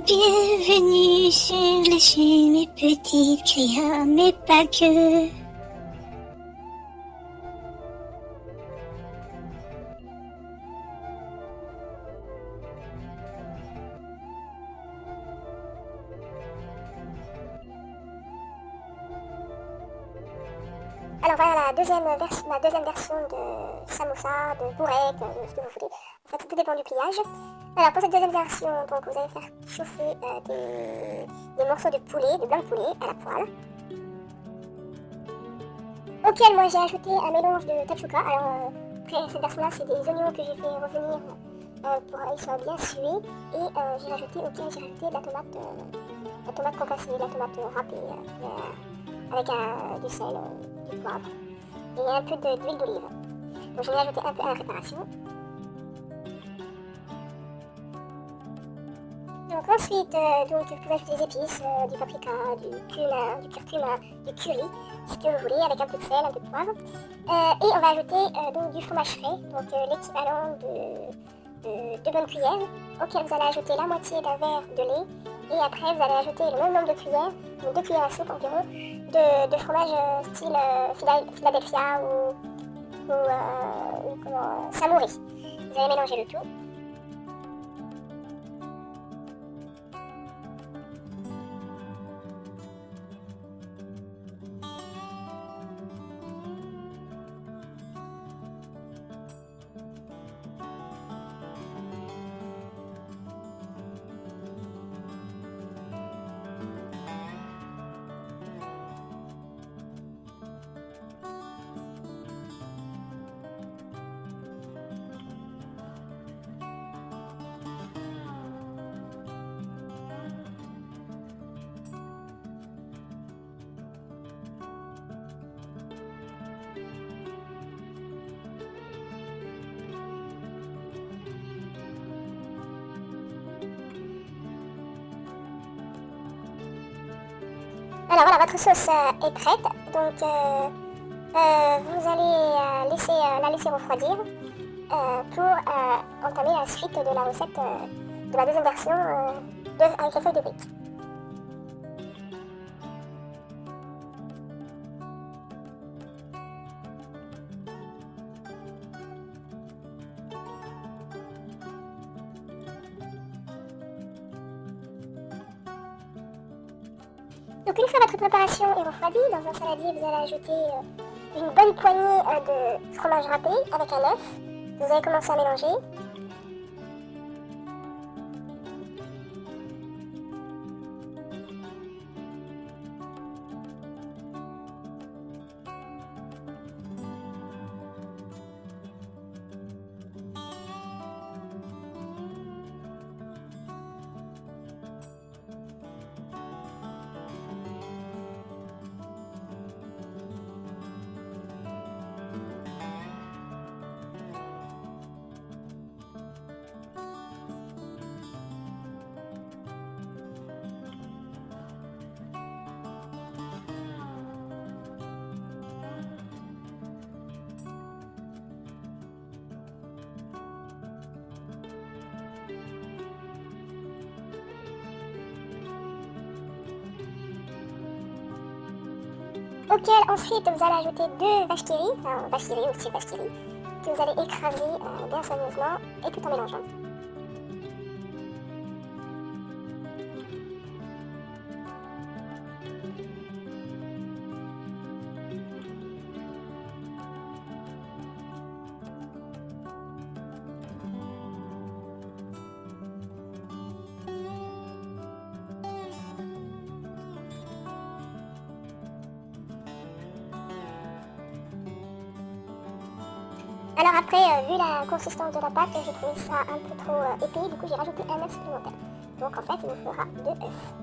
Bienvenue sur la chaîne Les Petites Crayons, mais pas que. Alors voilà la deuxième version de Samoussa, de Bourek, de ce que vous voulez. En fait, tout dépend du pliage. Alors pour cette deuxième version, donc, vous allez faire chauffer des morceaux de poulet, de blanc de poulet à la poêle. Auquel moi j'ai ajouté un mélange de tachuka. Alors après cette version là, c'est des oignons que j'ai fait revenir pour qu'ils soient bien sués. Et j'ai rajouté de la tomate concassée, la tomate râpée avec du sel, du poivre et un peu d'huile d'olive. Donc j'en ai ajouté un peu à la préparation. Donc ensuite, donc, vous pouvez ajouter des épices, du paprika, du cumin, du curcuma, du curry, ce que vous voulez, avec un peu de sel, un peu de poivre. Et on va ajouter donc du fromage frais, donc l'équivalent de 2 bonnes cuillères, auquel vous allez ajouter la moitié d'un verre de lait. Et après, vous allez ajouter le même nombre de cuillères, donc 2 cuillères à soupe environ, de fromage style Philadelphia ou Samouri. Vous allez mélanger le tout. Alors voilà, votre sauce est prête, donc vous allez la laisser refroidir pour entamer la suite de la recette de la deuxième version avec les feuilles de briques. Donc une fois votre préparation est refroidie, dans un saladier vous allez ajouter une bonne poignée de fromage râpé avec un œuf. Vous allez commencer à mélanger. Auquel ensuite vous allez ajouter 2 vaches qui rit, ou 6 vaches qui rit, que vous allez écraser bien soigneusement et tout en mélangeant. Alors après, vu la consistance de la pâte, j'ai trouvé ça un peu trop épais, du coup j'ai rajouté un œuf supplémentaire. Donc en fait, il nous fera 2 œufs.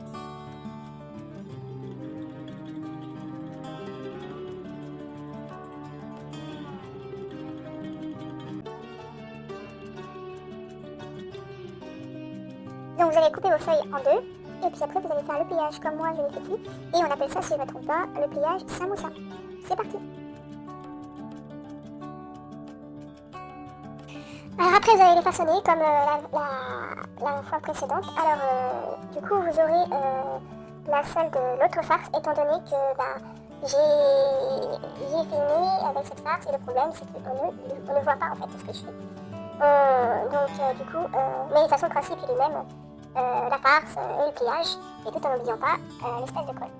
Donc vous allez couper vos feuilles en deux, et puis après vous allez faire le pliage comme moi je l'ai fait ici, et on appelle ça, si je ne me trompe pas, le pliage samoussa. C'est parti! Alors après, vous allez les façonner comme la fois précédente. Alors, du coup, vous aurez la salle de l'autre farce, étant donné que j'ai filmé avec cette farce et le problème, c'est qu'on ne voit pas en fait ce que je fais. Du coup, mais de toute façon, le principe il est le même. La farce et le pliage, et tout en n'oubliant pas l'espèce de colle.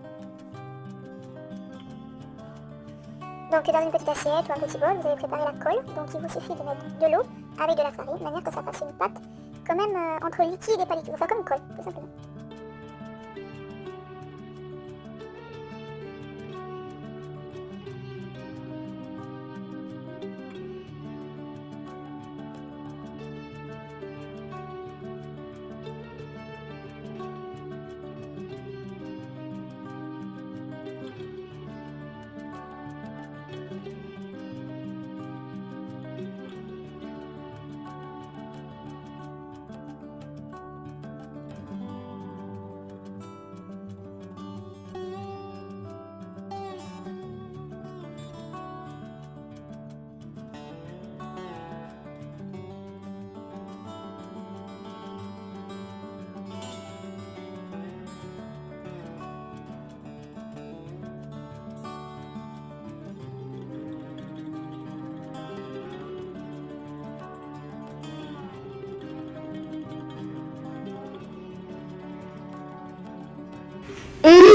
Donc dans une petite assiette ou un petit bol, vous allez préparer la colle. Donc il vous suffit de mettre de l'eau avec de la farine, de manière que ça fasse une pâte quand même entre liquide et pas liquide. Enfin comme une colle, tout simplement.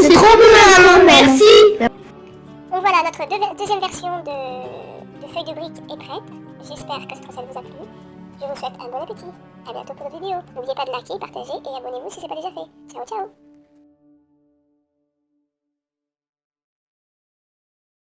C'est trop bien, maman, merci. Donc voilà, notre deuxième version de feuille de brique est prête. J'espère que cette recette vous a plu. Je vous souhaite un bon appétit. À bientôt pour d'autres vidéos. N'oubliez pas de liker, partager et abonnez-vous si ce n'est pas déjà fait. Ciao ciao.